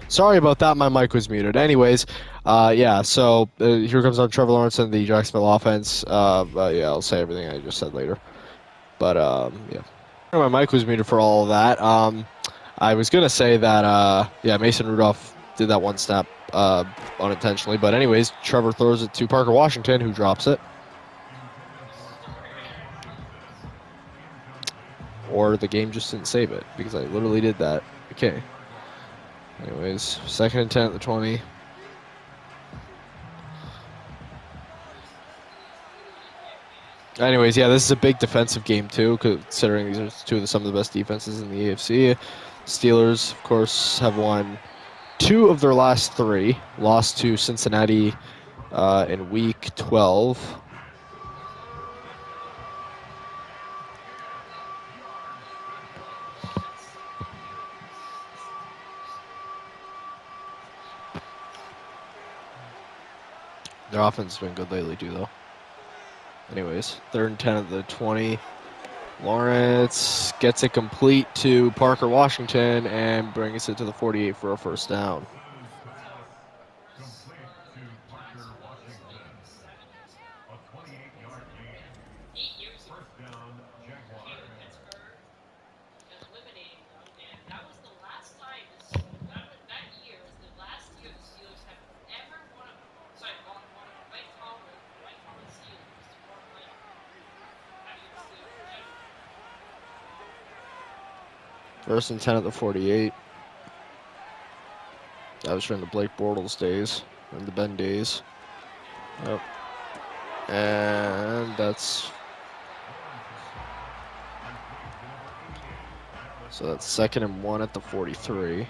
Sorry about that. My mic was muted. Anyways, yeah. So here comes on Trevor Lawrence and the Jacksonville offense. Yeah, I'll say everything I just said later. But yeah, my mic was muted for all of that. I was gonna say that yeah, Mason Rudolph did that one snap unintentionally. But anyways, Trevor throws it to Parker Washington, who drops it. Or the game just didn't save it because I literally did that. Okay. Anyways, 2nd and 10 at the 20. Anyways, yeah, this is a big defensive game too, considering these are some of the best defenses in the AFC. Steelers, of course, have won 2 of their last 3. Lost to Cincinnati in Week 12. Their offense has been good lately too, though. Anyways, 3rd and 10 at the 20. Lawrence gets it complete to Parker Washington and brings it to the 48 for a first down. First and 10 at the 48. That was during the Blake Bortles days and the Ben days. Yep. And that's... So that's 2nd and 1 at the 43.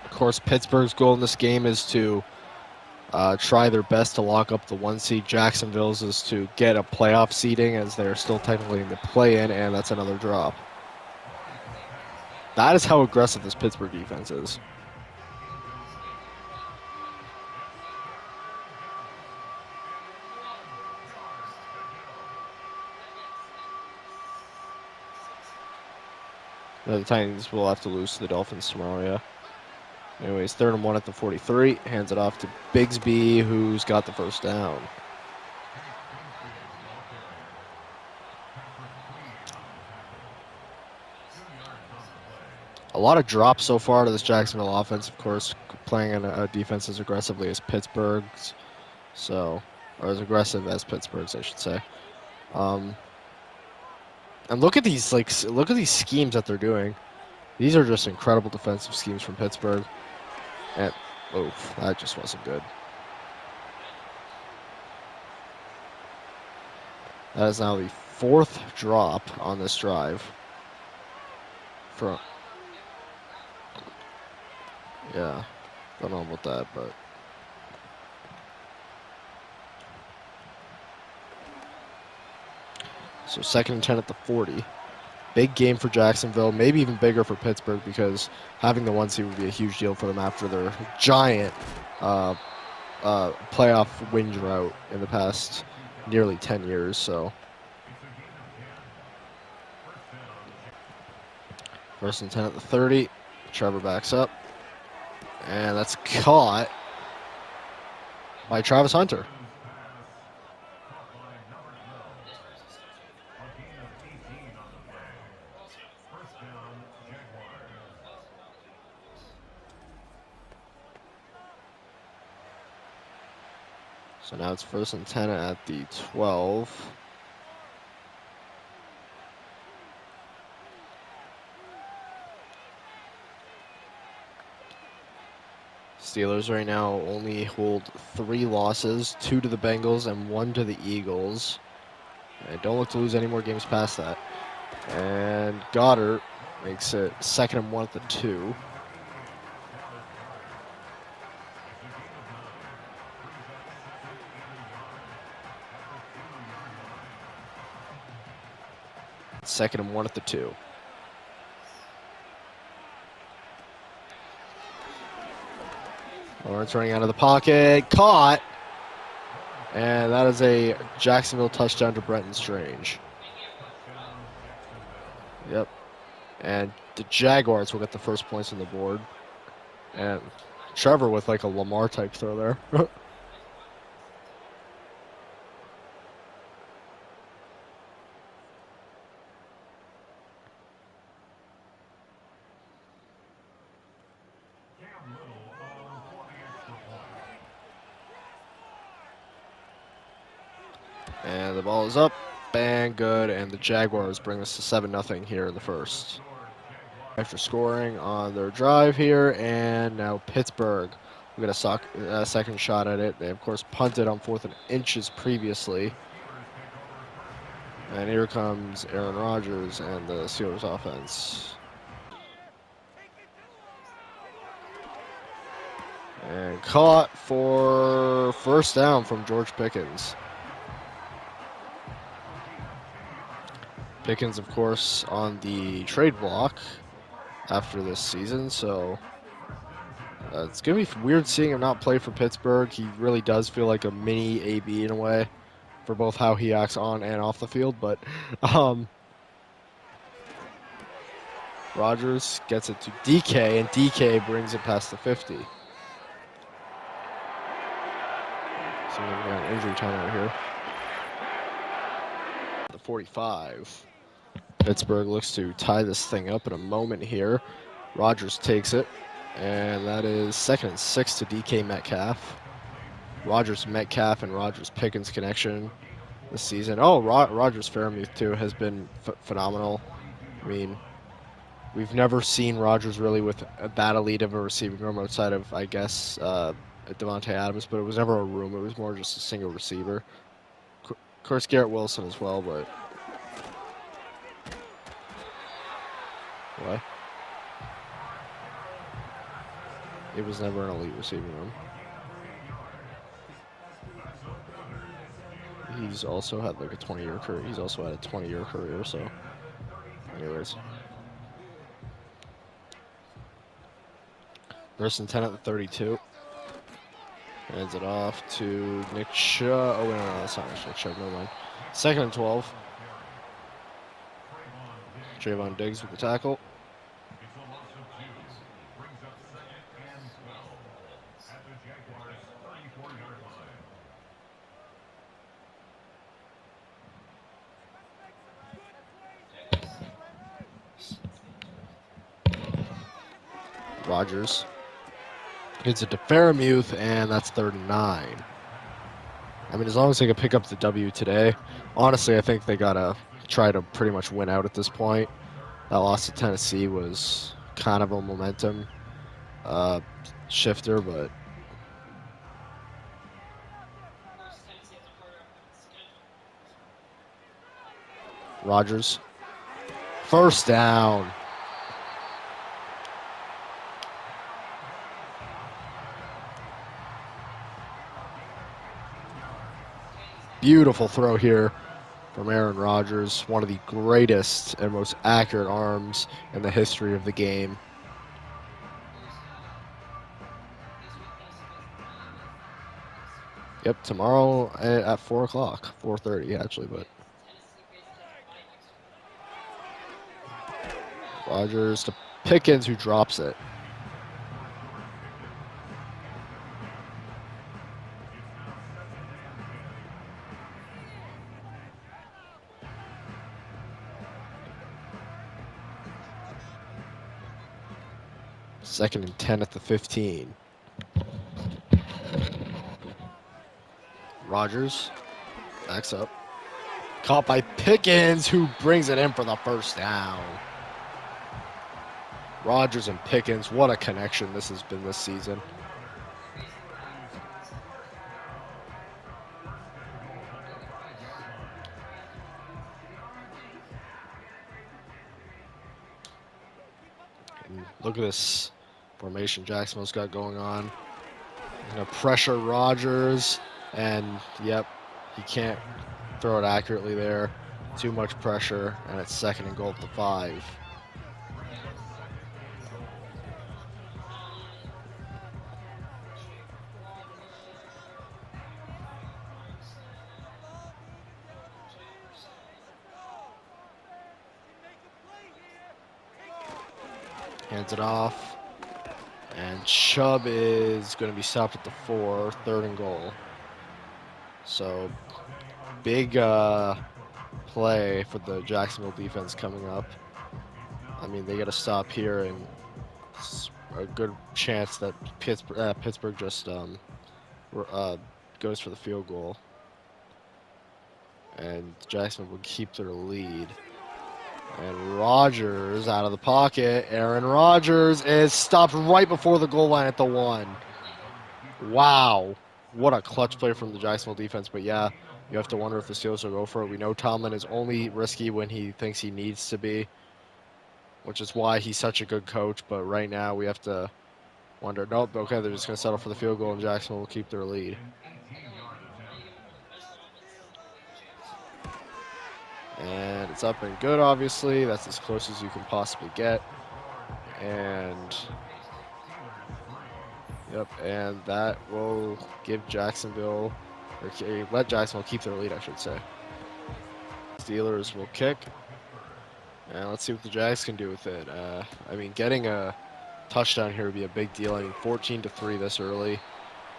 Of course, Pittsburgh's goal in this game is to try their best to lock up the 1 seed. Jacksonville's is to get a playoff seeding as they're still technically in the play-in, and that's another drop. That is how aggressive this Pittsburgh defense is. The Titans will have to lose to the Dolphins tomorrow, yeah. Anyways, 3rd and 1 at the 43. Hands it off to Bigsby, who's got the first down. A lot of drops so far to this Jacksonville offense, of course, playing in a defense as aggressively as Pittsburgh's. So, or as aggressive as Pittsburgh's, I should say. And look at these, look at these schemes that they're doing. These are just incredible defensive schemes from Pittsburgh. And, oof, that just wasn't good. That is now the 4th drop on this drive. Yeah, don't know about that, but. So 2nd and 10 at the 40. Big game for Jacksonville, maybe even bigger for Pittsburgh because having the 1 seed would be a huge deal for them after their giant playoff win drought in the past nearly 10 years. So 1st and 10 at the 30. Trevor backs up. And that's caught by Travis Hunter. So now it's 1st and 10 at the 12. Steelers right now only hold 3 losses, 2 to the Bengals and 1 to the Eagles. And don't look to lose any more games past that. And Goddard makes it 2nd and 1 at the 2. Second and 1 at the 2. Lawrence running out of the pocket. Caught And that is a Jacksonville touchdown to Brenton Strange. Yep. And the Jaguars will get the first points on the board. And Trevor with like a Lamar type throw there. And the ball is up. Bang, good. And the Jaguars bring us to 7-0 here in the first. After scoring on their drive here, and now Pittsburgh. We got a second shot at it. They, of course, punted on 4th and inches previously. And here comes Aaron Rodgers and the Steelers offense. And caught for first down from George Pickens. Pickens, of course, on the trade block after this season, so it's going to be weird seeing him not play for Pittsburgh. He really does feel like a mini AB in a way for both how he acts on and off the field, but Rodgers gets it to DK, and DK brings it past the 50. So we got an injury time right here. The 45. Pittsburgh looks to tie this thing up in a moment here. Rodgers takes it, and that is 2nd and 6 to DK Metcalf. Rodgers Metcalf and Rodgers Pickens connection this season. Oh, Rodgers Fairmouth too has been phenomenal. I mean, we've never seen Rodgers really with that elite of a receiving room outside of, I guess, Devontae Adams, but it was never a room. It was more just a single receiver. Of course, Garrett Wilson as well, but what? It was never an elite receiving room. He's also had like a 20-year career. He's also had a 20-year career, so anyways. 1st and 10 at the 32. Hands it off to Nick Chubb. Oh, no, that's not Nick Chubb. Never mind. 2nd and 12. Trayvon Diggs with the tackle. Rodgers gets it to Fairmouth, and that's 3rd and 9. I mean, as long as they can pick up the W today, honestly, I think they got to try to pretty much win out at this point. That loss to Tennessee was kind of a momentum shifter, but Rodgers, first down. Beautiful throw here from Aaron Rodgers, one of the greatest and most accurate arms in the history of the game. Yep, tomorrow at 4 o'clock, 4:30 actually, but Rodgers to Pickens, who drops it. Second and 10 at the 15. Rodgers backs up. Caught by Pickens, who brings it in for the first down. Rodgers and Pickens, what a connection this has been this season. And look at this formation Jacksonville's got going on. Gonna pressure Rodgers, and yep, he can't throw it accurately there. Too much pressure, and it's 2nd and goal at the 5. Hands it off. And Chubb is going to be stopped at the 4, 3rd and goal. So, big play for the Jacksonville defense coming up. I mean, they got to stop here, and it's a good chance that Pittsburgh just goes for the field goal. And Jacksonville will keep their lead. And Rodgers out of the pocket. Aaron Rodgers is stopped right before the goal line at the 1. Wow. What a clutch play from the Jacksonville defense. But yeah, you have to wonder if the Steelers will go for it. We know Tomlin is only risky when he thinks he needs to be, which is why he's such a good coach. But right now we have to wonder. Nope, okay, they're just going to settle for the field goal, and Jacksonville will keep their lead. And it's up and good, obviously. That's as close as you can possibly get. And yep, and that will give Jacksonville, or let Jacksonville keep their lead, I should say. Steelers will kick. And let's see what the Jags can do with it. I mean, getting a touchdown here would be a big deal. I mean, 14-3 this early.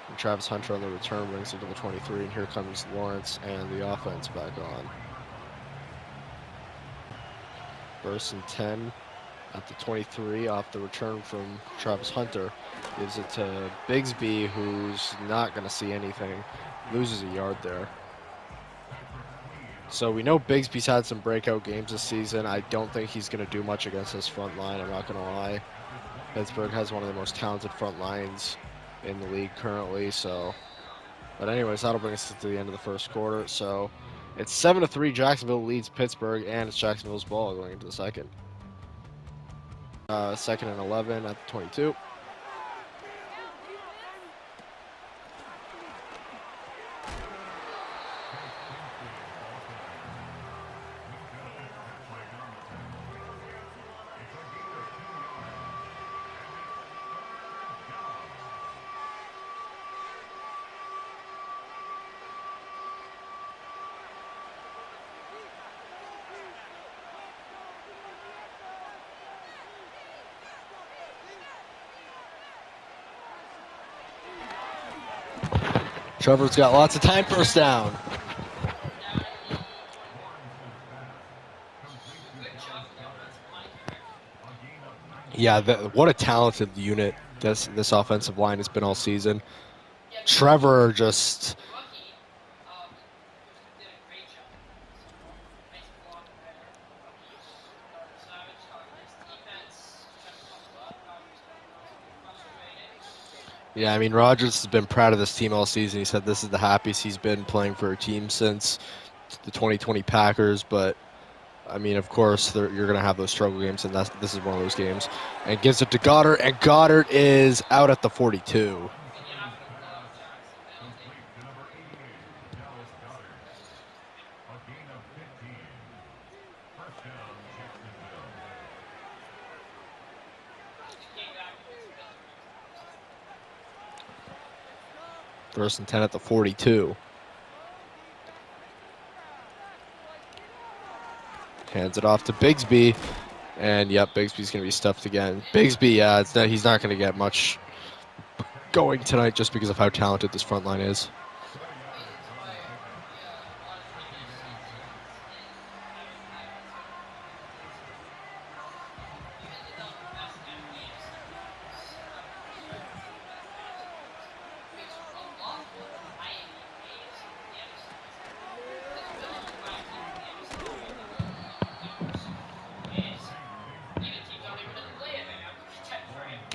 And Travis Hunter on the return brings it to the 23, and here comes Lawrence and the offense back on. 1st and 10 at the 23 off the return from Travis Hunter. Gives it to Bigsby, who's not going to see anything. Loses a yard there. So we know Bigsby's had some breakout games this season. I don't think he's going to do much against this front line, I'm not going to lie. Pittsburgh has one of the most talented front lines in the league currently. So, but anyways, that'll bring us to the end of the first quarter. So it's 7-3. Jacksonville leads Pittsburgh, and it's Jacksonville's ball going into the second. 2nd and 11 at the 22. Trevor's got lots of time. 1st down. Yeah, what a talented unit this offensive line has been all season. Trevor just... Yeah, I mean, Rodgers has been proud of this team all season. He said this is the happiest he's been playing for a team since the 2020 Packers. But, I mean, of course, you're going to have those struggle games, and this is one of those games. And gives it to Goddard, and Goddard is out at the 42. First and 10 at the 42. Hands it off to Bigsby. And, yep, Bigsby's going to be stuffed again. Bigsby, yeah, he's not going to get much going tonight just because of how talented this front line is.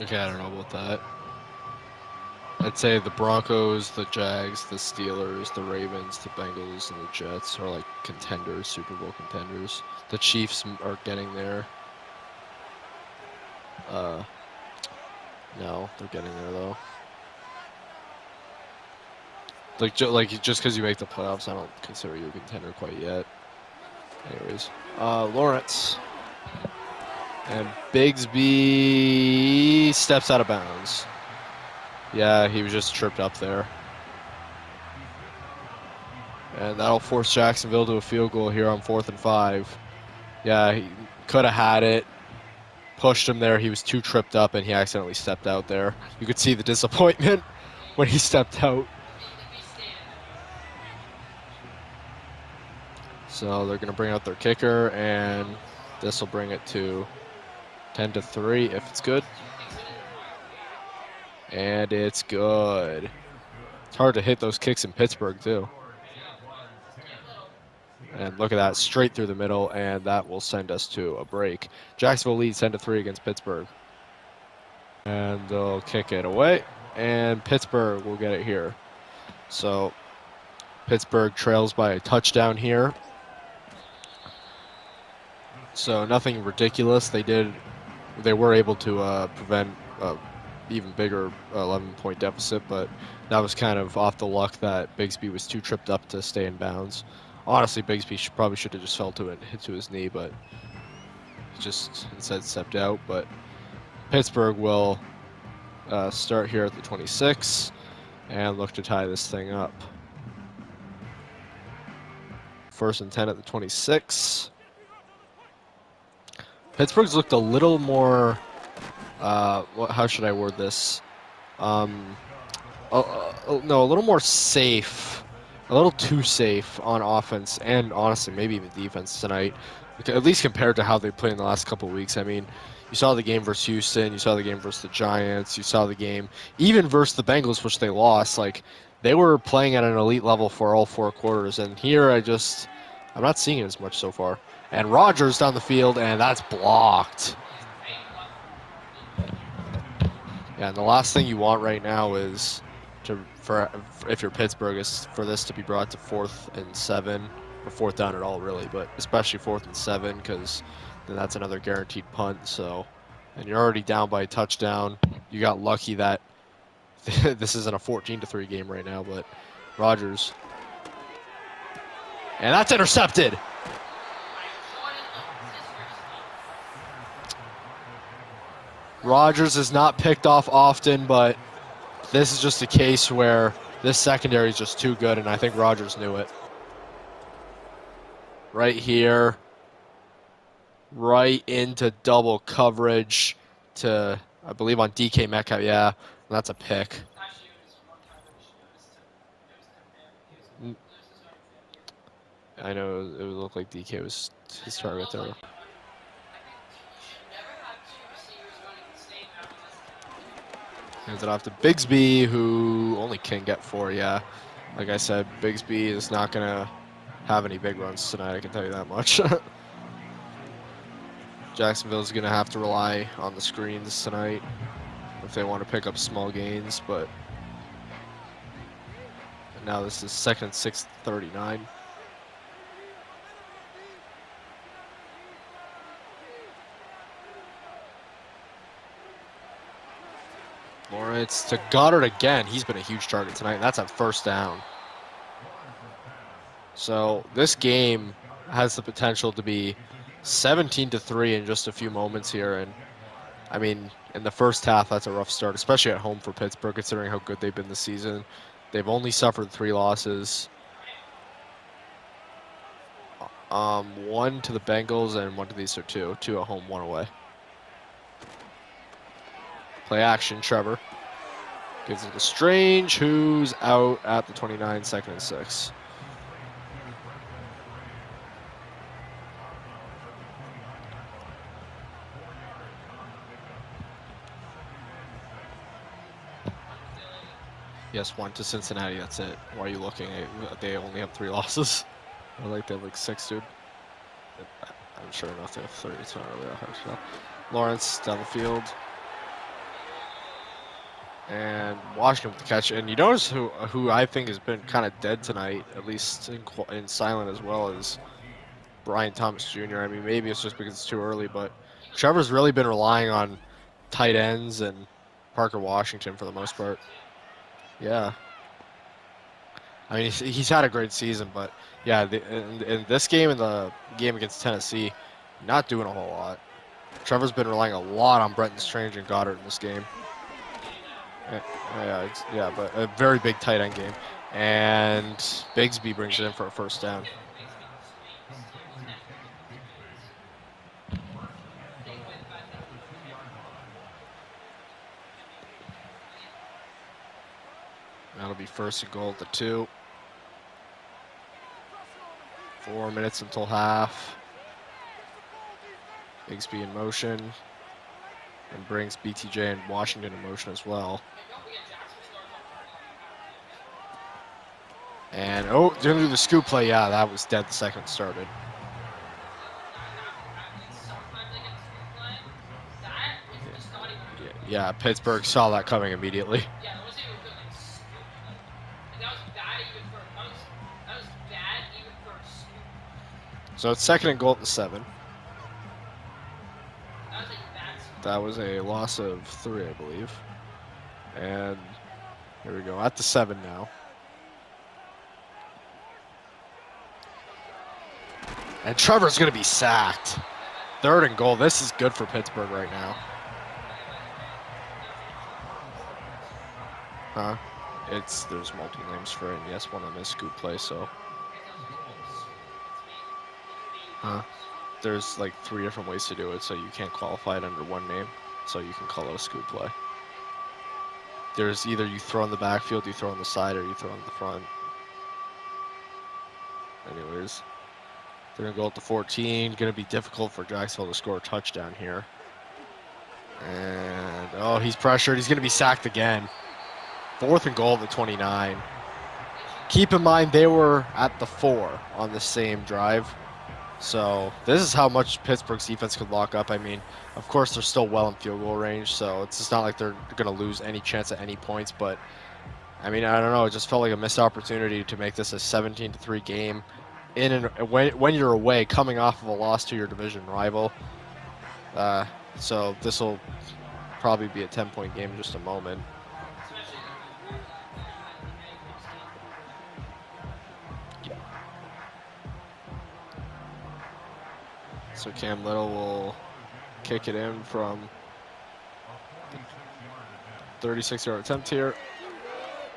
Okay, I don't know about that. I'd say the Broncos, the Jags, the Steelers, the Ravens, the Bengals, and the Jets are like contenders, Super Bowl contenders. The Chiefs are getting there. No, they're getting there though. Like just because you make the playoffs, I don't consider you a contender quite yet. Anyways, Lawrence. And Bigsby steps out of bounds. Yeah, he was just tripped up there. And that'll force Jacksonville to a field goal here on 4th and 5. Yeah, he could have had it. pushed him there. He was too tripped up, and he accidentally stepped out there. You could see the disappointment when he stepped out. So they're going to bring out their kicker, and this will bring it to 10-3 if it's good. And it's good. It's hard to hit those kicks in Pittsburgh, too. And look at that, straight through the middle, and that will send us to a break. Jacksonville leads 10-3 against Pittsburgh. And they'll kick it away, and Pittsburgh will get it here. So Pittsburgh trails by a touchdown here. So nothing ridiculous. They were able to prevent even bigger 11-point deficit, but that was kind of off the luck that Bigsby was too tripped up to stay in bounds. Honestly, Bigsby probably should have just fell to it and hit to his knee, but he just instead stepped out. But Pittsburgh will start here at the 26 and look to tie this thing up. 1st and 10 at the 26. Pittsburgh's looked a little more, how should I word this? No, a little more safe, a little too safe on offense, and honestly, maybe even defense tonight, at least compared to how they played in the last couple of weeks. I mean, you saw the game versus Houston, you saw the game versus the Giants, you saw the game even versus the Bengals, which they lost. Like, they were playing at an elite level for all 4 quarters, and here I'm not seeing it as much so far. And Rodgers down the field, and that's blocked. Yeah, and the last thing you want right now is if you're Pittsburgh, is for this to be brought to 4th and 7, or 4th down at all, really, but especially 4th and 7, because then that's another guaranteed punt. So, and you're already down by a touchdown. You got lucky that this isn't a 14-3 game right now, but Rodgers, and that's intercepted. Rodgers is not picked off often, but this is just a case where this secondary is just too good, and I think Rodgers knew it. Right here, right into double coverage to, I believe, on DK Metcalf. Yeah, that's a pick. I know it would look like DK was his target there. Hands it off to Bigsby, who only can get 4, yeah. Like I said, Bigsby is not going to have any big runs tonight, I can tell you that much. Jacksonville's going to have to rely on the screens tonight if they want to pick up small gains, but now this is 2nd and 6:39. Lawrence to Goddard again. He's been a huge target tonight. That's a 1st down. So this game has the potential to be 17-3 in just a few moments here. And I mean, in the first half, that's a rough start, especially at home for Pittsburgh, considering how good they've been this season. They've only suffered 3 losses. 1 to the Bengals and 1 to these are 2. 2 at home, 1 away. Play action, Trevor. Gives it to Strange, who's out at the 29, 2nd and 6. Yes, 1 to Cincinnati, that's it. Why are you looking? They only have 3 losses. I like they have like 6, dude. I'm sure enough they have 3. It's not really that hard to tell. Lawrence down the field. And Washington with the catch. And you notice who I think has been kind of dead tonight, at least in silent as well, as Brian Thomas Jr. I mean, maybe it's just because it's too early, but Trevor's really been relying on tight ends and Parker Washington for the most part. Yeah. I mean, he's had a great season, but yeah, in this game and the game against Tennessee, not doing a whole lot. Trevor's been relying a lot on Brenton Strange and Goddard in this game. Yeah, but a very big tight end game. And Bigsby brings it in for a 1st down. that'll be first and goal at the 2. 4 minutes until half. Bigsby in motion. And brings BTJ and Washington in motion as well. And, oh, they're going to do the scoop play. Yeah, that was dead the second it started. Yeah, Pittsburgh saw that coming immediately. So it's second and goal at the 7. That was a loss of 3, I believe. And here we go, at the 7 now. And Trevor's going to be sacked. Third and goal. This is good for Pittsburgh right now. Huh? There's multiple names for it. Yes, one of them is scoop play, so. Huh? There's like 3 different ways to do it, so you can't qualify it under one name. So you can call it a scoop play. There's either you throw in the backfield, you throw on the side, or you throw in the front. Anyways, they're going to go up to 14. Going to be difficult for Jacksonville to score a touchdown here. And, oh, he's pressured. He's going to be sacked again. 4th and goal at the 29. Keep in mind, they were at the 4 on the same drive. So this is how much Pittsburgh's defense could lock up. I mean, of course, they're still well in field goal range, so it's just not like they're going to lose any chance at any points. But, I mean, I don't know. It just felt like a missed opportunity to make this a 17-3 game when you're away, coming off of a loss to your division rival. So this will probably be a 10-point game in just a moment. So Cam Little will kick it in from 36-yard attempt here.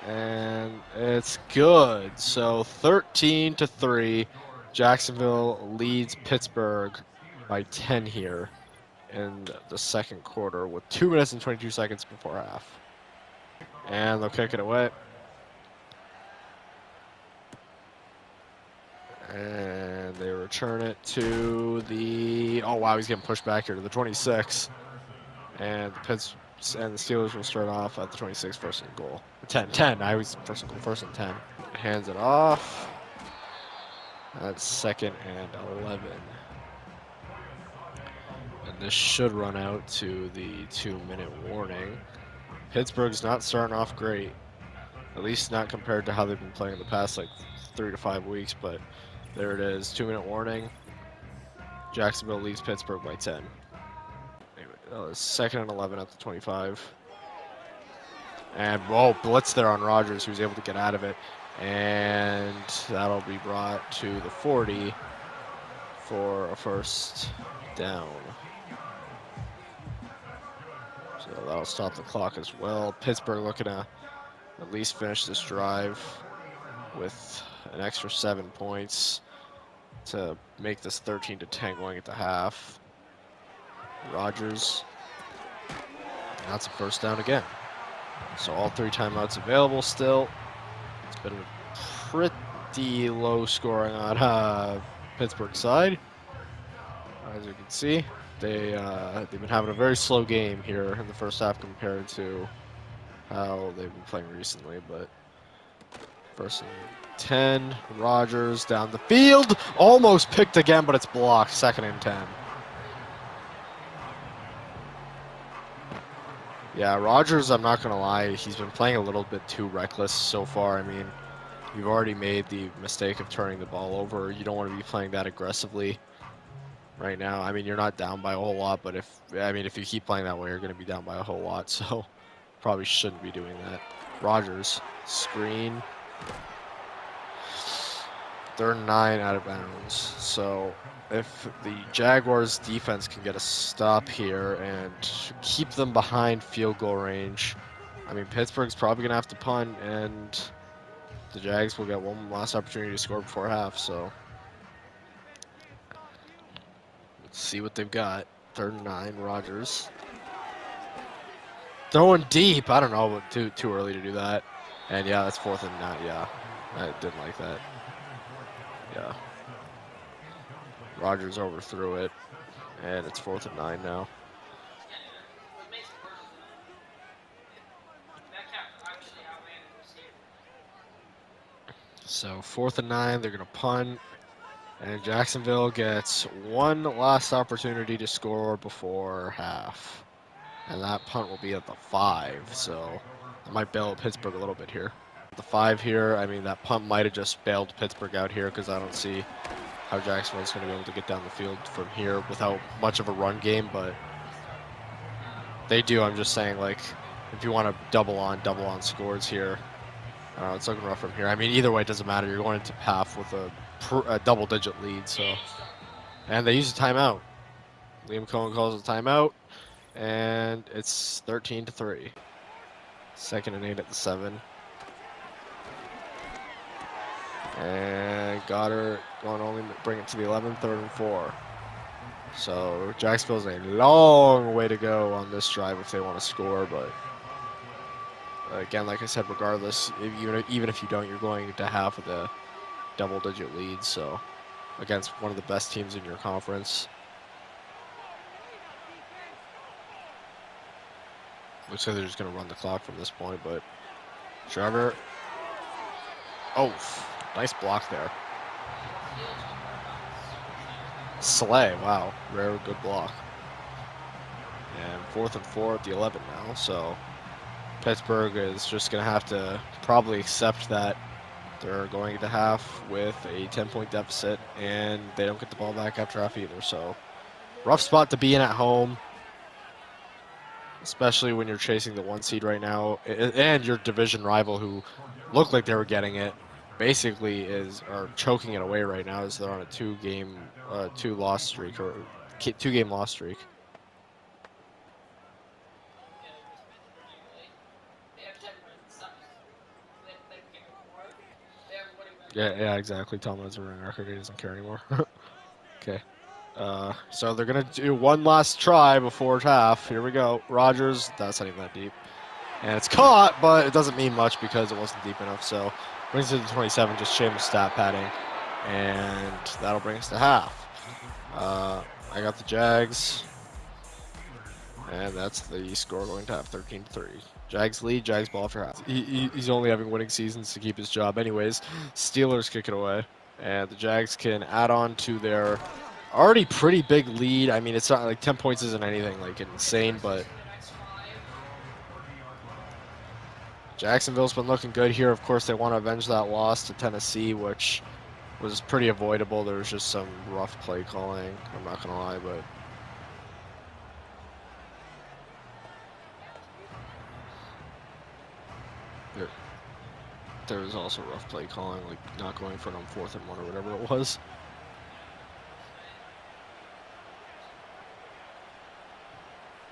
And it's good. So 13-3. Jacksonville leads Pittsburgh by 10 here in the second quarter with 2 minutes and 22 seconds before half. And they'll kick it away. And they return it to the, oh wow, he's getting pushed back here to the 26. And the Steelers will start off at the 26, first and goal. 10. I was first and goal, first and 10. Hands it off. That's 2nd and 11. And this should run out to the 2-minute warning. Pittsburgh's not starting off great. At least not compared to how they've been playing in the past, like 3 to 5 weeks, but there it is, 2-minute warning. Jacksonville leads Pittsburgh by 10. Anyway, 2nd and 11 at the 25. And, whoa, blitz there on Rodgers, who's able to get out of it. And that'll be brought to the 40 for a first down. So that'll stop the clock as well. Pittsburgh looking to at least finish this drive with an extra 7 points to make this 13-10 going at the half. Rodgers, that's a first down again. So all 3 timeouts available still. It's been pretty low scoring on Pittsburgh's side. As you can see, they've been having a very slow game here in the first half compared to how they've been playing recently, but first and 10, Rodgers down the field, almost picked again, but it's blocked, 2nd and 10. Yeah, Rodgers, I'm not going to lie, he's been playing a little bit too reckless so far. I mean, you've already made the mistake of turning the ball over. You don't want to be playing that aggressively right now. I mean, you're not down by a whole lot, but if you keep playing that way, you're going to be down by a whole lot, so probably shouldn't be doing that. Rodgers, screen. 3rd and 9 out of bounds. So if the Jaguars defense can get a stop here and keep them behind field goal range, I mean, Pittsburgh's probably going to have to punt, and the Jags will get one last opportunity to score before half. So let's see what they've got. 3rd and 9, Rodgers. Throwing deep. I don't know, but too early to do that. And yeah, that's 4th and 9. Yeah, I didn't like that. Yeah. Rogers overthrew it, and it's 4th and 9 now. So 4th and 9, they're going to punt, and Jacksonville gets one last opportunity to score before half. And that punt will be at the 5, so that might bail Pittsburgh a little bit here. The 5 here, I mean, that punt might have just bailed Pittsburgh out here because I don't see how Jacksonville's going to be able to get down the field from here without much of a run game, but they do. I'm just saying, like, if you want to double on scores here, it's looking rough from here. I mean, either way, it doesn't matter. You're going into half with a double-digit lead, so. And they use a timeout. Liam Cohen calls a timeout, and it's 13-3. 2nd and 8 at the 7. And Goddard going to only bring it to the 11, 3rd and 4. So Jacksonville's a long way to go on this drive if they want to score, but again, like I said, regardless, even if you don't, you're going to half with a double-digit lead, so against one of the best teams in your conference. Looks like they're just going to run the clock from this point, but Trevor. Oh, nice block there. Slay, wow, rare good block. And 4th and 4 at the 11 now, so Pittsburgh is just going to have to probably accept that they're going to half with a 10-point deficit, and they don't get the ball back after half either, so rough spot to be in at home, especially when you're chasing the 1 seed right now, and your division rival who looked like they were getting it basically are choking it away right now as they're on a 2-game loss streak, or 2-game loss streak. Yeah, exactly. Tomlin has a winning record. He doesn't care anymore. Okay. So they're going to do one last try before half. Here we go. Rogers, that's not even that deep. And it's caught, but it doesn't mean much because it wasn't deep enough. So brings it to the 27, just shameless stat padding. And that'll bring us to half. I got the Jags. And that's the score going to have 13-3. Jags lead, Jags ball for half. He's only having winning seasons to keep his job anyways. Steelers kick it away. And the Jags can add on to their already pretty big lead. I mean, it's not like 10 points isn't anything like insane, but Jacksonville's been looking good here. Of course, they want to avenge that loss to Tennessee, which was pretty avoidable. There was just some rough play calling. I'm not going to lie, but there was also rough play calling, like not going for it on 4th and 1 or whatever it was.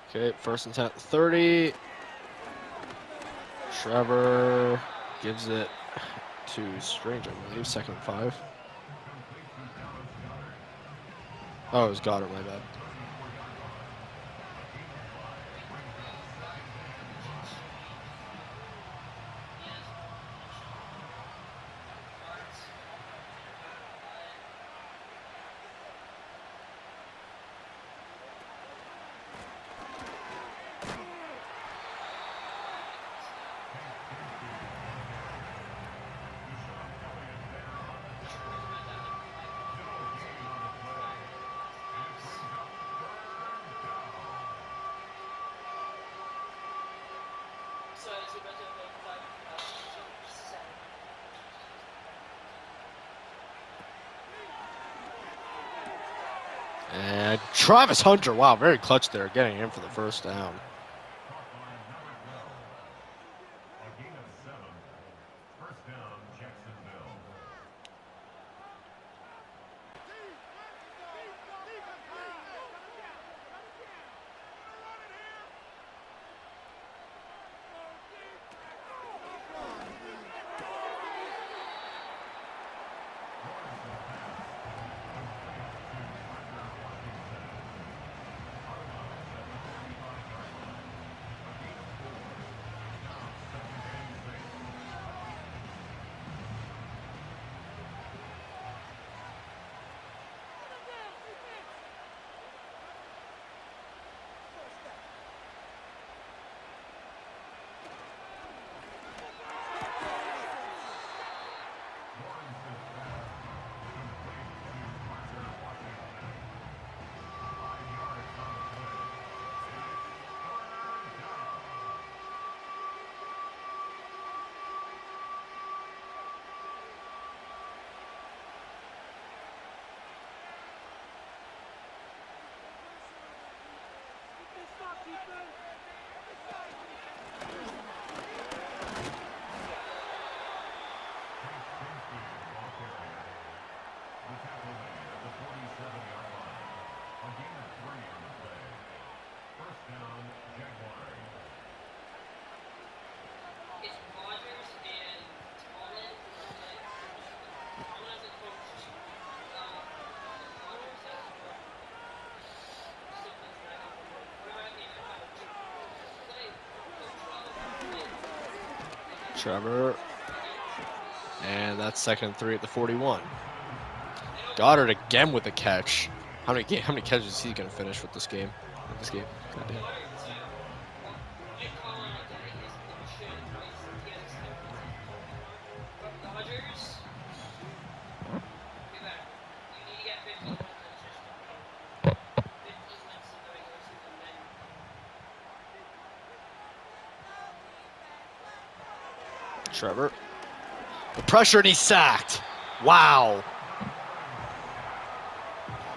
Okay, 1st and 10 at the 30. Trevor gives it to Strange, I believe, 2nd and 5. Oh, it was Goddard, my bad. And Travis Hunter, wow, very clutch there, getting in for the 1st down. Trevor. And that's 2nd and 3 at the 41. Goddard again with the catch. How many catches is he gonna finish with this game? Goddamn. Trevor. The pressure, and he's sacked. Wow.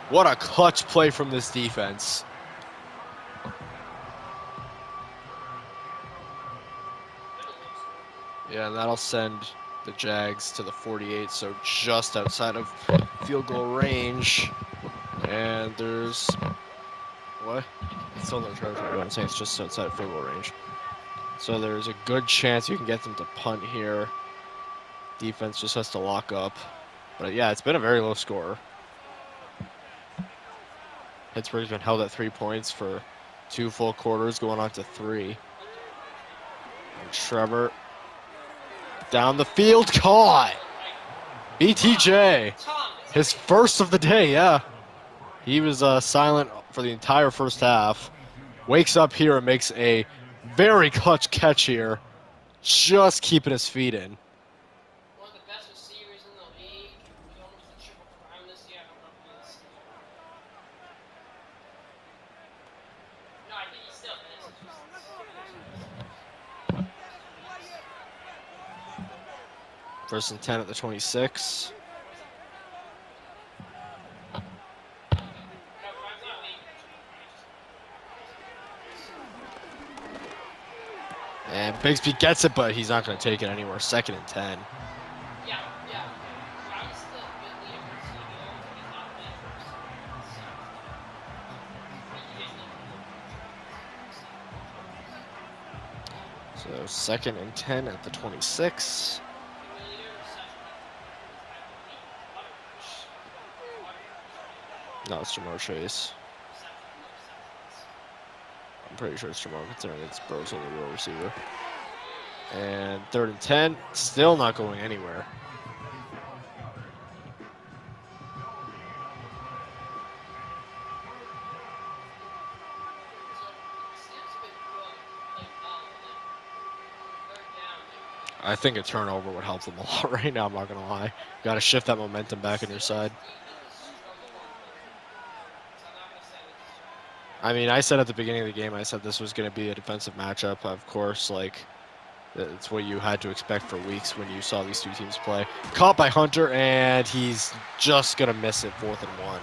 What a clutch play from this defense. Yeah, and that'll send the Jags to the 48, so just outside of field goal range. And there's... What? It's still no charge. I'm saying it's just outside of field goal range. So there's a good chance you can get them to punt here. Defense just has to lock up. But yeah, it's been a very low score. Pittsburgh's been held at 3 points for 2 full quarters, going on to 3. And Trevor down the field, caught. BTJ, his first of the day, yeah. He was silent for the entire first half. Wakes up here and makes a very clutch catch here. Just keeping his feet in. One of the best receivers in the league. He almost a triple prime this year. I don't know if he is. No, I think he still is. First and 10 at the 26. And Bigsby gets it, but he's not going to take it anywhere. 2nd and 10. Yeah. Prime's the good leader for receiving. He's not playing for So 2nd and 10 at the 26. No, it's Jamar Chase. I'm pretty sure it's Jamar, considering it's Burrow's only real receiver. And 3rd and 10, still not going anywhere. I think a turnover would help them a lot right now, I'm not going to lie. Got to shift that momentum back on your side. I mean, I said at the beginning of the game, I said this was going to be a defensive matchup. Of course, like, it's what you had to expect for weeks when you saw these two teams play. Caught by Hunter, and he's just going to miss it, 4th and 1.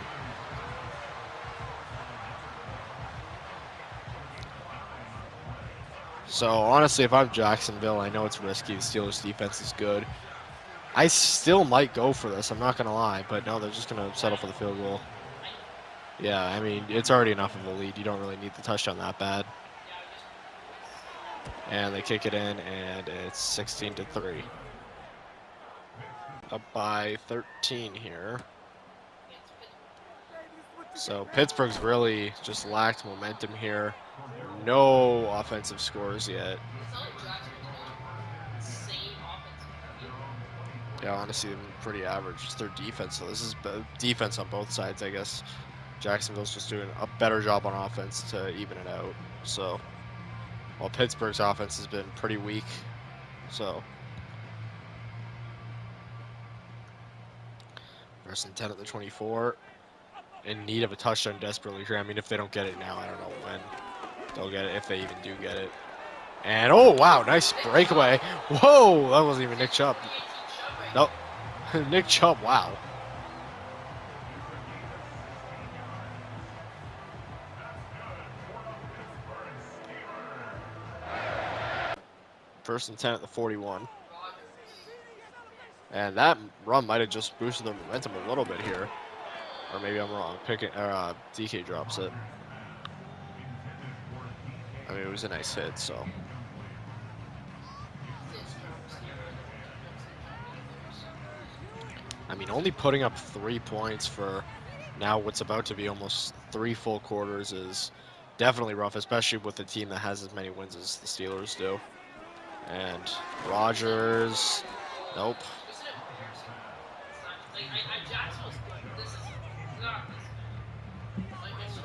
So, honestly, if I'm Jacksonville, I know it's risky. The Steelers' defense is good. I still might go for this, I'm not going to lie. But no, they're just going to settle for the field goal. Yeah, I mean, it's already enough of a lead. You don't really need the touchdown that bad. And they kick it in, and it's 16-3. Up by 13 here. So Pittsburgh's really just lacked momentum here. No offensive scores yet. Yeah, honestly, they're pretty average. It's their defense, so this is defense on both sides, I guess. Jacksonville's just doing a better job on offense to even it out. So, while Pittsburgh's offense has been pretty weak. So, 1st and 10 at the 24. In need of a touchdown desperately here. I mean, if they don't get it now, I don't know when they'll get it, if they even do get it. And, oh, wow, nice breakaway. Whoa, that wasn't even Nick Chubb. Nope. Nick Chubb, wow. First and 10 at the 41. Rogers. And that run might have just boosted their momentum a little bit here. Or maybe I'm wrong. DK drops it. I mean, it was a nice hit, so. I mean, only putting up 3 points for now what's about to be almost 3 full quarters is definitely rough, especially with a team that has as many wins as the Steelers do. And Rodgers, nope. This is embarrassing. It's not, like, Jacksonville's good, but this is not this good. Like, it's, the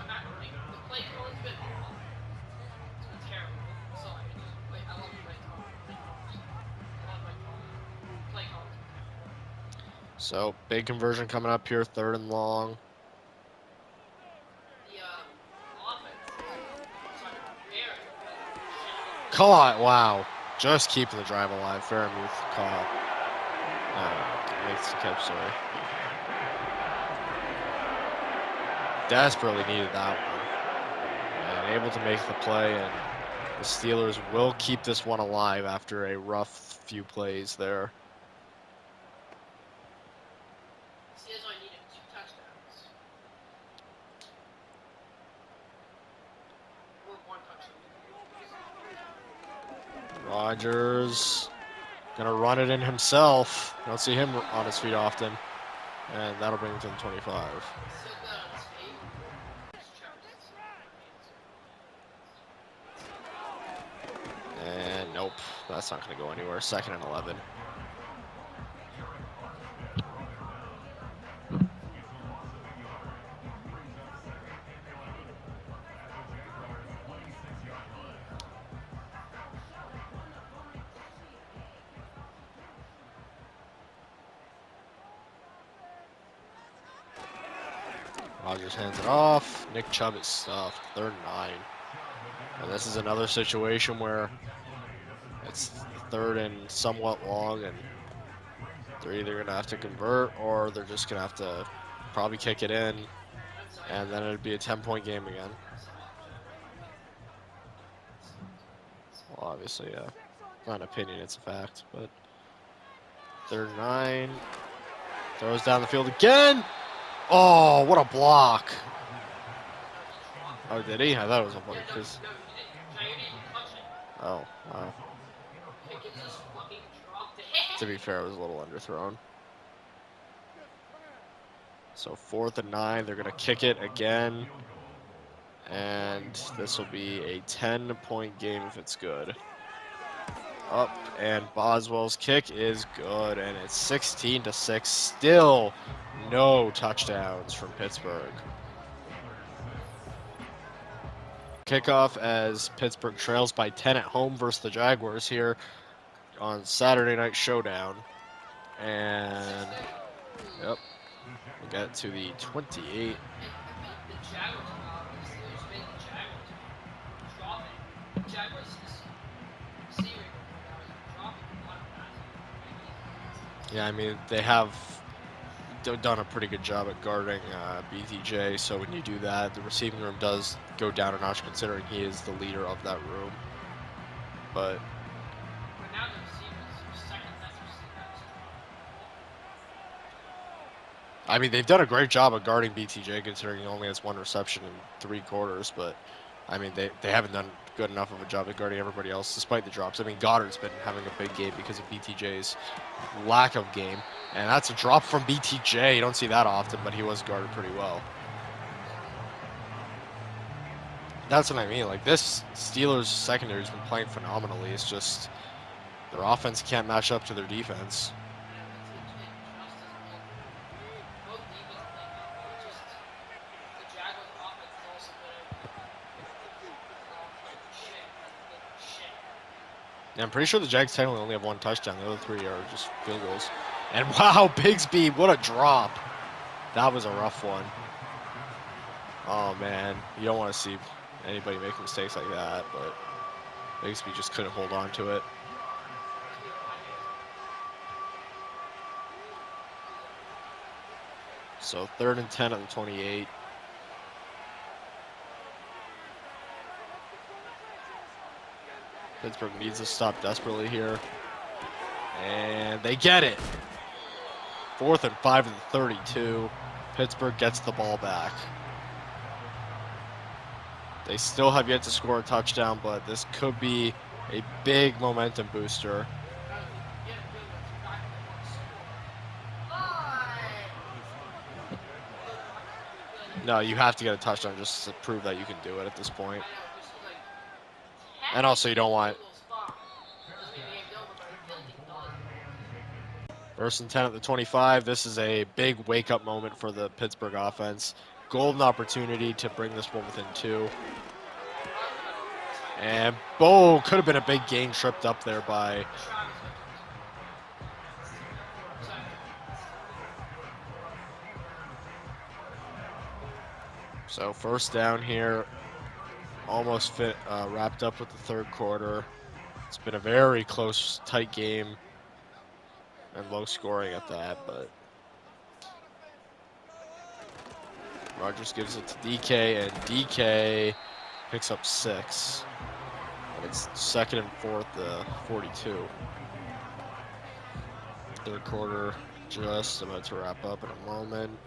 play calling's been awful. It's been terrible. Sorry, I love play calling. I love play calling. Play calling's been terrible. So, big conversion coming up here, 3rd and long. The offense is on very good. Come on, wow. Just keeping the drive alive. Fairmuth caught. Makes the catch, sorry. Desperately needed that one. And able to make the play, and the Steelers will keep this one alive after a rough few plays there. Steelers only needed 2 touchdowns. Or 1 touchdown. Rodgers gonna run it in himself. Don't see him on his feet often. And that'll bring him to the 25. Still good on his feet. And nope, that's not gonna go anywhere. 2nd and 11. Rodgers hands it off. Nick Chubb is stuffed. 3rd and 9. And this is another situation where it's 3rd and somewhat long, and they're either going to have to convert or they're just going to have to probably kick it in, and then it'd be a 10-point game again. Well, obviously, not an opinion, it's a fact, but 3rd and 9. Throws down the field again. Oh, what a block. Oh, did he? I thought it was a block. Oh, wow. To be fair, it was a little underthrown. So 4th and 9, they're going to kick it again. And this will be a 10-point game if it's good. Up, and Boswell's kick is good, and it's 16-6. Still no touchdowns from Pittsburgh. Kickoff as Pittsburgh trails by 10 at home versus the Jaguars here on Saturday Night Showdown. And, yep, we'll get to the 28. Yeah, I mean, they have done a pretty good job at guarding BTJ, so when you do that, the receiving room does go down a notch considering he is the leader of that room. But I mean, they've done a great job of guarding BTJ considering he only has 1 reception in 3 quarters, but I mean, they haven't done good enough of a job at guarding everybody else despite the drops. I mean, Goddard's been having a big game because of BTJ's lack of game, and that's a drop from BTJ. You don't see that often, but he was guarded pretty well. That's what I mean. Like, this Steelers secondary has been playing phenomenally. It's just their offense can't match up to their defense. Yeah, I'm pretty sure the Jags technically only have 1 touchdown. The other 3 are just field goals. And wow, Bigsby, what a drop. That was a rough one. Oh, man. You don't want to see anybody make mistakes like that, but Bigsby just couldn't hold on to it. So 3rd and 10 at the 28. Pittsburgh needs to stop desperately here. And they get it. 4th and 5 and 32. Pittsburgh gets the ball back. They still have yet to score a touchdown, but this could be a big momentum booster. No, you have to get a touchdown just to prove that you can do it at this point. And also, you don't want... 1st and 10 at the 25. This is a big wake-up moment for the Pittsburgh offense. Golden opportunity to bring this one within 2. And, oh, could have been a big gain tripped up there by... So 1st down here, almost wrapped up with the 3rd quarter. It's been a very close, tight game and low scoring at that, but Rodgers gives it to DK, and DK picks up 6. And it's 2nd and 4th, 42. 3rd quarter just about to wrap up in a moment.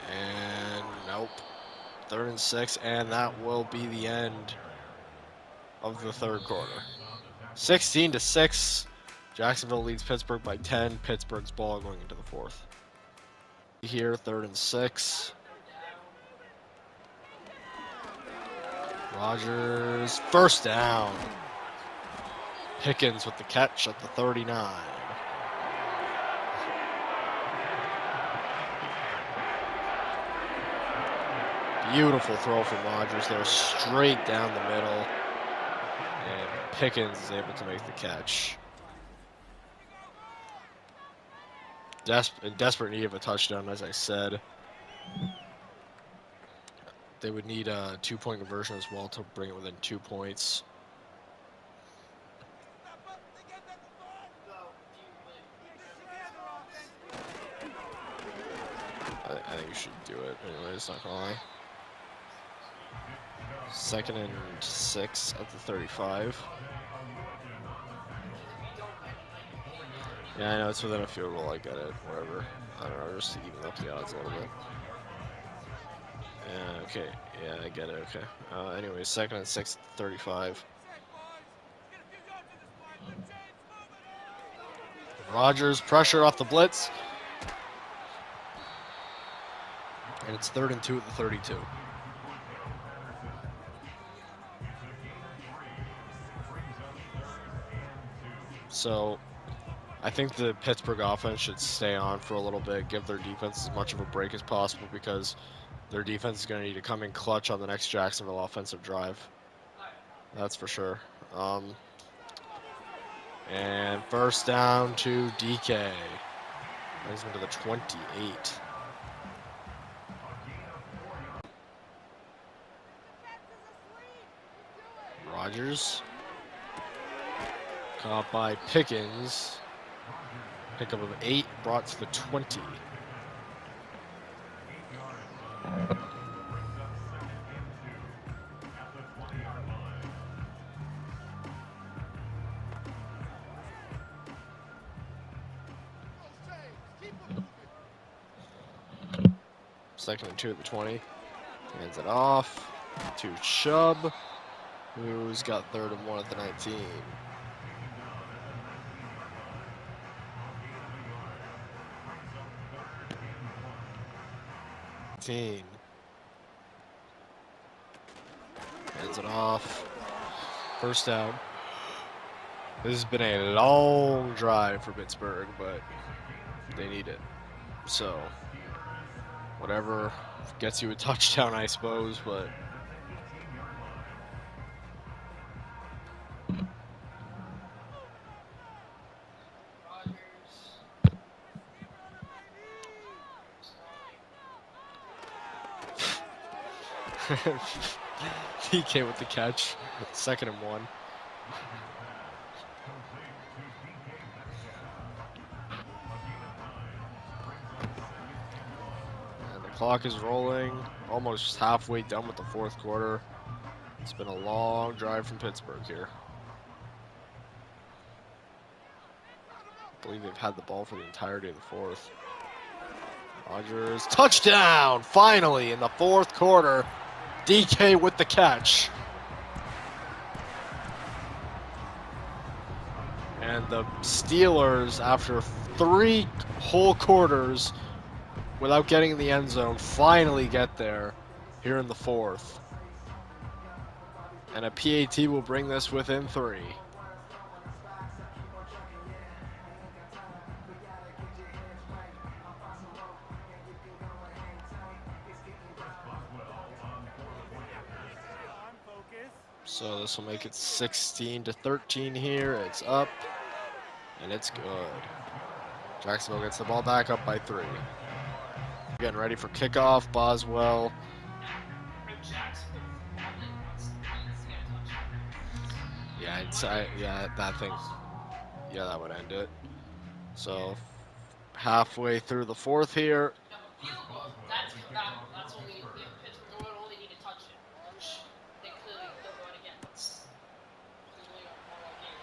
And nope. 3rd and 6, and that will be the end of the 3rd quarter. 16-6. Jacksonville leads Pittsburgh by 10. Pittsburgh's ball going into the 4th. Here, 3rd and 6. Rodgers, 1st down. Pickens with the catch at the 39. Beautiful throw from Rodgers there, straight down the middle. And Pickens is able to make the catch. In desperate need of a touchdown, as I said. They would need a 2-point conversion as well to bring it within 2 points. I think you should do it anyways, not gonna lie. 2nd and 6 at the 35. Yeah, I know it's within a field goal. I get it. Whatever. I don't know, just to even up the odds a little bit. Yeah, okay. Yeah, I get it. Okay. Anyway, 2nd and 6 at the 35. Rodgers pressure off the blitz. And it's 3rd and 2 at the 32. So, I think the Pittsburgh offense should stay on for a little bit, give their defense as much of a break as possible, because their defense is going to need to come in clutch on the next Jacksonville offensive drive. That's for sure. And 1st down to DK. Brings him to the 28. Rodgers. Caught by Pickens. Pickup of 8, brought to the 20. Second and 2 at the 20. Hands it off to Chubb, who's got 3rd and 1 at the 19. Hands it off. 1st down. This has been a long drive for Pittsburgh, but they need it. So, whatever gets you a touchdown, I suppose, but DK with the catch. 2nd and 1. And the clock is rolling, almost halfway done with the fourth quarter. It's been a long drive from Pittsburgh here. I believe they've had the ball for the entirety of the fourth. Rodgers, touchdown! Finally, in the fourth quarter, DK with the catch. And the Steelers, after 3 whole quarters without getting in the end zone, finally get there here in the fourth. And a PAT will bring this within 3. So this will make it 16-13 here. It's up, and it's good. Jacksonville gets the ball back up by 3. Getting ready for kickoff. Boswell. Yeah, that thing. Yeah, that would end it. So halfway through the fourth here. That's only if Pittsburgh would only need to touch it, which they clearly don't want to get. It's really a moral game.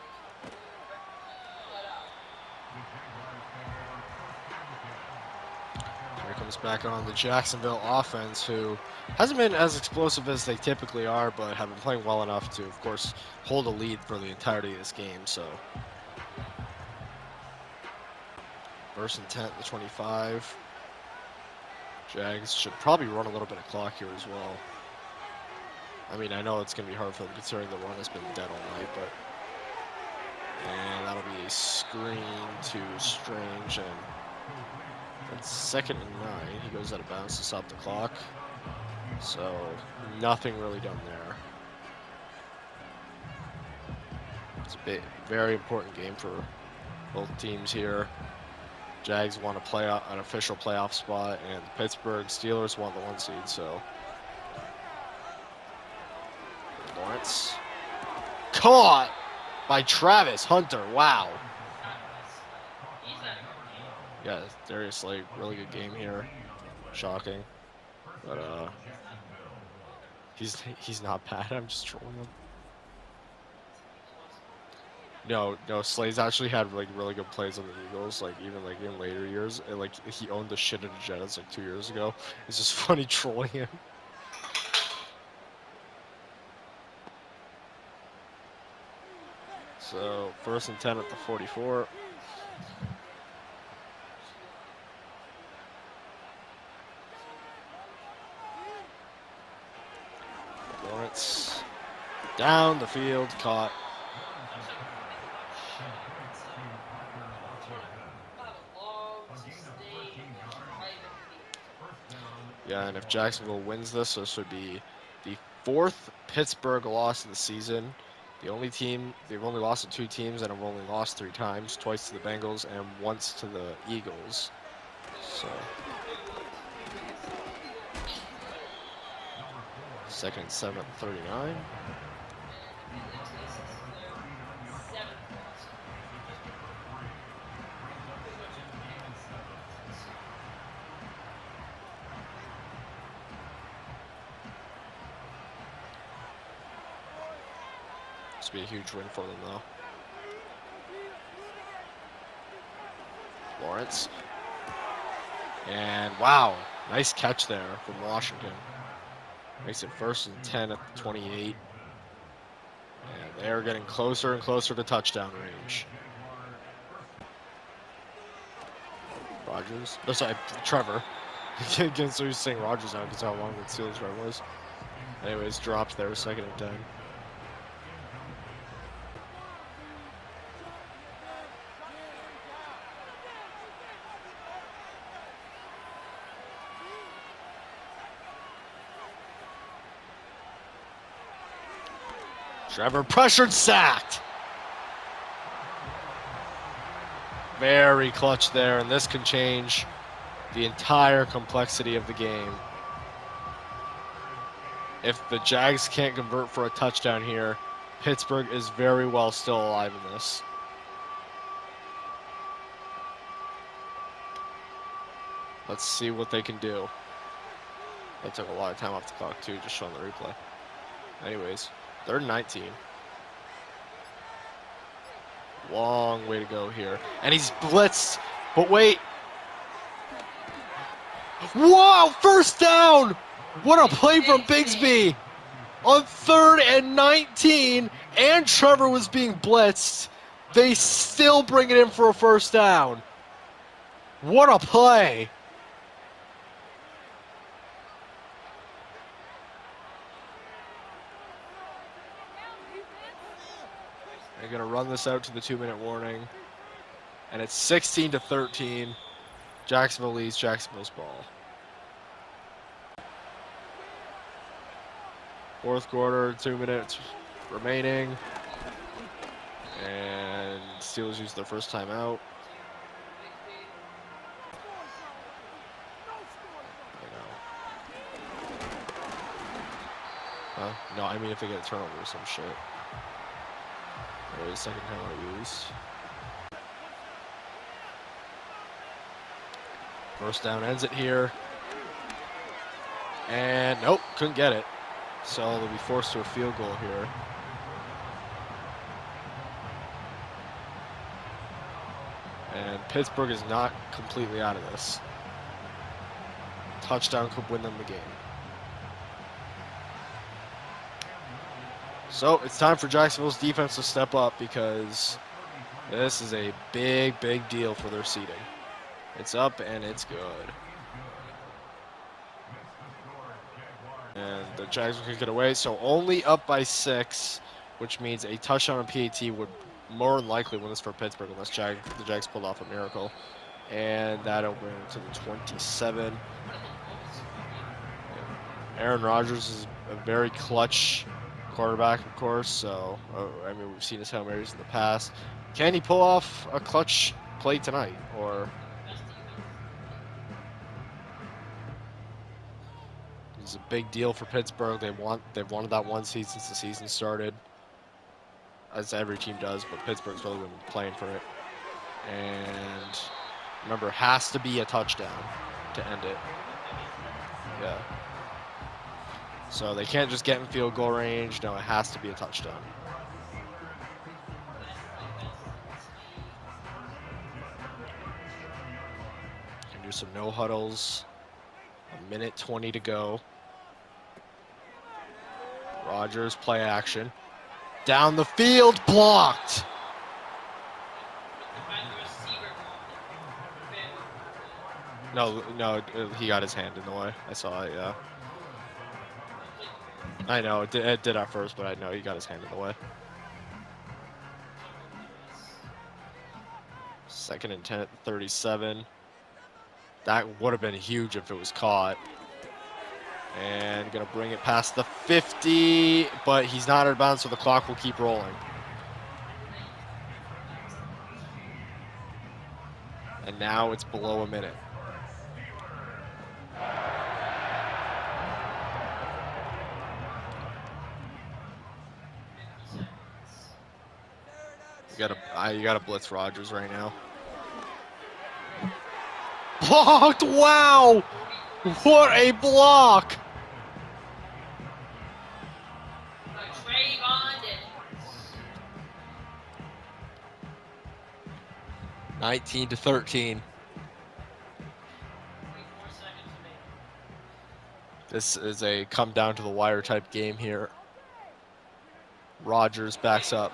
Here comes back on the Jacksonville offense, who hasn't been as explosive as they typically are, but have been playing well enough to, of course, hold a lead for the entirety of this game. So, first and 10 at the 25. Jags should probably run a little bit of clock here as well. I mean, I know it's going to be hard for them considering the run has been dead all night, but... And that'll be a screen to Strange, and that's 2nd and 9. He goes out of bounds to stop the clock. So, nothing really done there. It's a very important game for both teams here. Jags want to play an official playoff spot, and the Pittsburgh Steelers want the 1 seed, so. Lawrence. Caught by Travis Hunter. Wow. Yeah, Darius Slade, really good game here. Shocking. But he's not bad. I'm just trolling him. No, Slade's actually had like really good plays on the Eagles, like even like in later years. And, like he owned the shit of the Jets like 2 years ago. It's just funny trolling him. So 1st and 10 at the 44. Lawrence down the field, caught. Yeah, and if Jacksonville wins this, this would be the 4th Pittsburgh loss of the season. The only team, they've only lost to 2 teams and have only lost 3 times, twice to the Bengals and once to the Eagles. So, 2nd and 7 at 39. This would be a huge win for them, though. Lawrence. And wow, nice catch there from Washington. Makes it 1st and 10 at the 28. And they're getting closer and closer to touchdown range. Rodgers. Oh, sorry, Trevor. Again, so he's saying Rodgers now because how long the Steelers run was. Anyways, dropped there, 2nd and 10. Trevor pressured, sacked. Very clutch there, and this can change the entire complexity of the game. If the Jags can't convert for a touchdown here, Pittsburgh is very well still alive in this. Let's see what they can do. They took a lot of time off the clock too, just showing the replay. Anyways, 3rd and 19. Long way to go here. And he's blitzed. But wait. Wow, 1st down. What a play from Bigsby. On 3rd and 19, and Trevor was being blitzed. They still bring it in for a 1st down. What a play. They're going to run this out to the 2-minute warning. And it's 16-13. Jacksonville leads, Jacksonville's ball. 4th quarter, 2 minutes remaining. And Steelers use their first timeout. No, I mean if they get a turnover or some shit. There is 2nd timeout used. 1st down ends it here. And nope, couldn't get it. So they'll be forced to a field goal here. And Pittsburgh is not completely out of this. Touchdown could win them the game. So it's time for Jacksonville's defense to step up because this is a big, big deal for their seeding. It's up and it's good. And the Jags will kick it away, so only up by 6, which means a touchdown on PAT would more than likely win this for Pittsburgh unless the Jags pulled off a miracle. And that'll bring it to the 27. Aaron Rodgers is a very clutch quarterback, of course, so I mean we've seen his Hail Marys in the past. Can he pull off a clutch play tonight, or it's a big deal for Pittsburgh? They've wanted that 1 seed since the season started, as every team does, but Pittsburgh's really been playing for it. And remember, it has to be a touchdown to end it. Yeah. So they can't just get in field goal range. No, it has to be a touchdown. Can do some no huddles. 1:20 to go. Rodgers play action. Down the field, blocked. No, he got his hand in the way. I saw it, yeah. I know, it did at first, but I know he got his hand in the way. 2nd and 10 at 37. That would have been huge if it was caught. And gonna bring it past the 50, but he's not out of bounds, so the clock will keep rolling. And now it's below a minute. You gotta blitz Rodgers right now. Blocked! Wow! What a block! 19-13. This is a come down to the wire type game here. Rodgers backs up.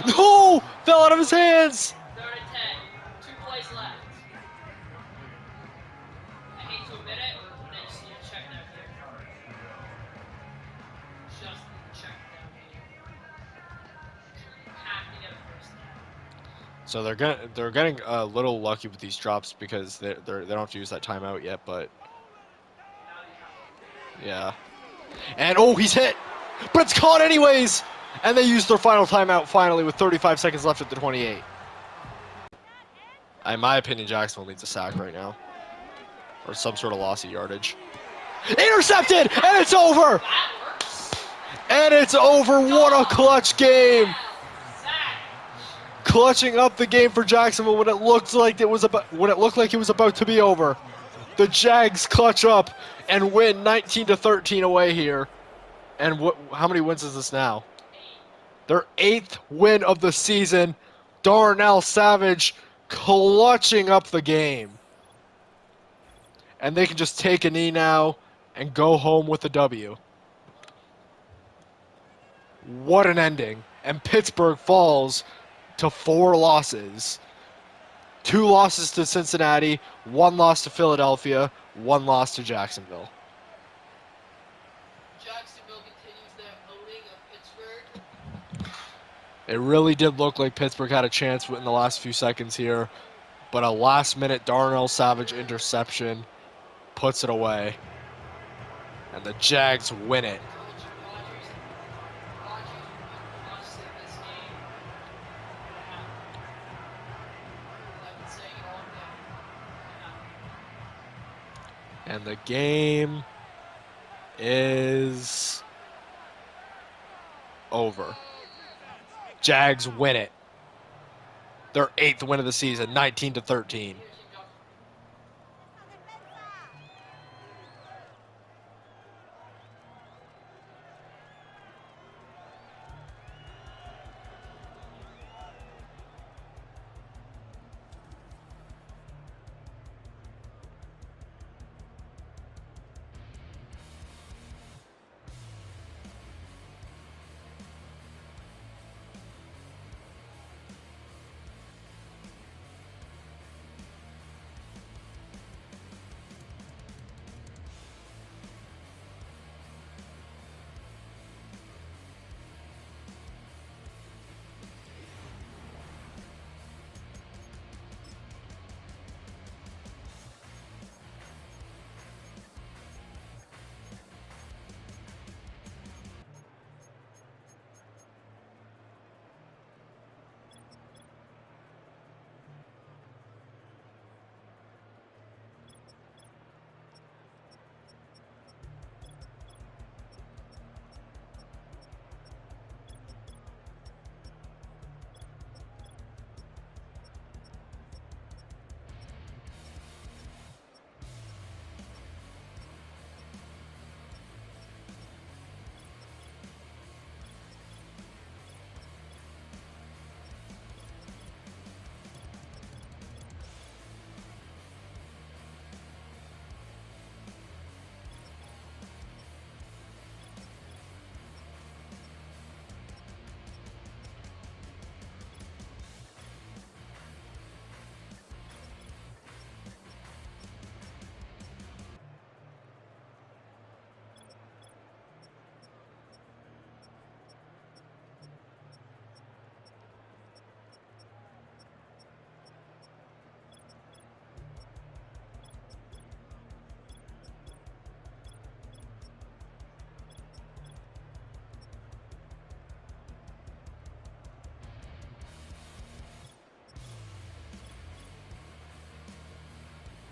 No! Fell out of his hands! 3rd and 10. 2 plays left. I hate to admit it, but they just need to check down here. Just check down here. Have to get a 1st down. So they're getting a little lucky with these drops because they don't have to use that timeout yet, but yeah. And oh, he's hit, but it's caught anyways. And they used their final timeout finally with 35 seconds left at the 28. In my opinion, Jacksonville needs a sack right now. Or some sort of loss of yardage. Intercepted! And it's over! And it's over! What a clutch game! clutching up the game for Jacksonville when it looked like it was about to be over. The Jags clutch up and win 19-13 away here. And how many wins is this now? Their 8th win of the season. Darnell Savage clutching up the game. And they can just take a knee now and go home with the W. What an ending. And Pittsburgh falls to 4 losses. 2 losses to Cincinnati, 1 loss to Philadelphia, 1 loss to Jacksonville. Jacksonville continues their owning of Pittsburgh. It really did look like Pittsburgh had a chance in the last few seconds here, but a last-minute Darnell Savage interception puts it away, and the Jags win it. And the game is over. Jags win it. Their 8th win of the season, 19-13.